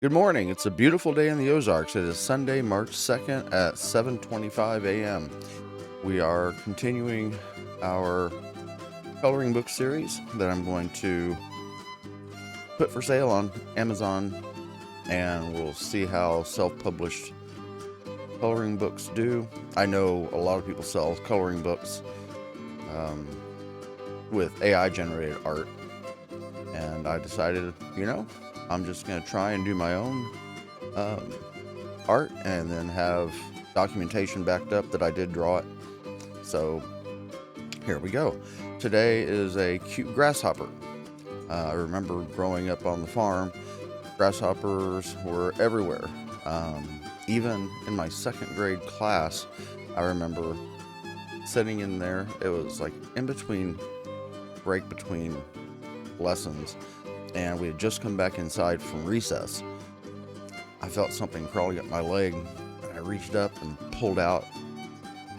Good morning. It's a beautiful day in the Ozarks. It is Sunday, March 2nd at 7:25 a.m. We are continuing our coloring book series that I'm going to put for sale on Amazon, and we'll see how self-published coloring books do. I know a lot of people sell coloring books with AI generated art, and I decided, I'm just going to try and do my own art and then have documentation backed up that I did draw it. So here we go. Today is a cute grasshopper. I remember growing up on the farm, grasshoppers were everywhere. Even in my second grade class, I remember sitting in there. It was like in between break between lessons, and we had just come back inside from recess. I felt something crawling up my leg, and I reached up and pulled out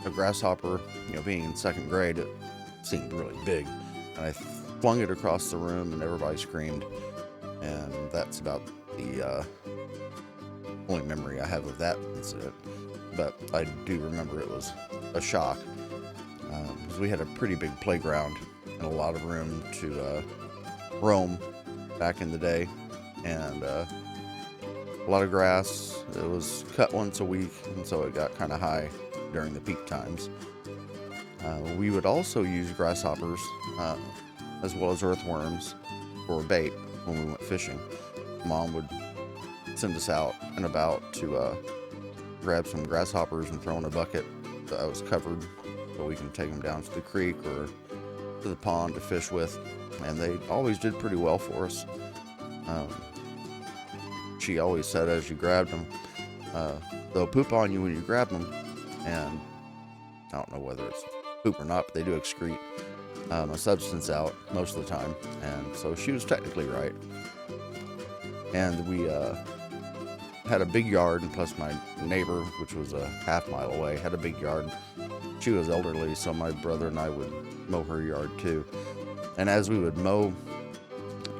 a grasshopper. Being in second grade, it seemed really big, and I flung it across the room, and everybody screamed. And that's about the only memory I have of that incident. But I do remember it was a shock, because we had a pretty big playground and a lot of room to roam back in the day, and a lot of grass. It was cut once a week, and so it got kind of high during the peak times. We would also use grasshoppers as well as earthworms for bait when we went fishing. Mom would send us out and about to grab some grasshoppers and throw in a bucket that was covered so we can take them down to the creek or to the pond to fish with, and they always did pretty well for us. She always said as you grabbed them, they'll poop on you when you grab them, and I don't know whether it's poop or not, but they do excrete a substance out most of the time, and so she was technically right. And we had a big yard, and plus my neighbor, which was a half-mile away, had a big yard. She was elderly, so my brother and I would mow her yard too. And as we would mow,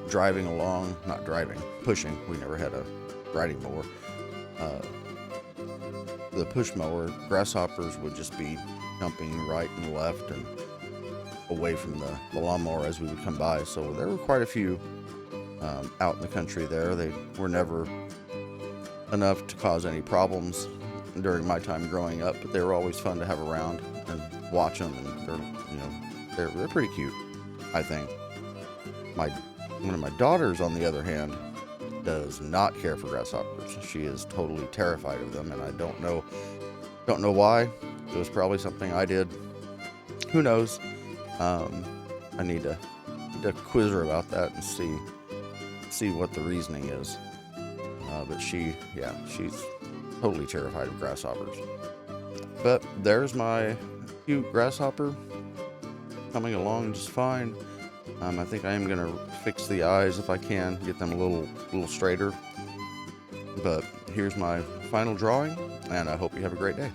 driving along, not driving, pushing, we never had a riding mower, the push mower, grasshoppers would just be jumping right and left and away from the lawnmower as we would come by. So there were quite a few out in the country there. They were never enough to cause any problems during my time growing up, but they were always fun to have around and watch them, and they're pretty cute, I think. One of my daughters, on the other hand, does not care for grasshoppers. She is totally terrified of them, and I don't know why. It was probably something I did. Who knows? I need to quiz her about that and see what the reasoning is. But she's totally terrified of grasshoppers. But there's my cute grasshopper coming along just fine. I think I am going to fix the eyes if I can, get them a little straighter. But here's my final drawing, and I hope you have a great day.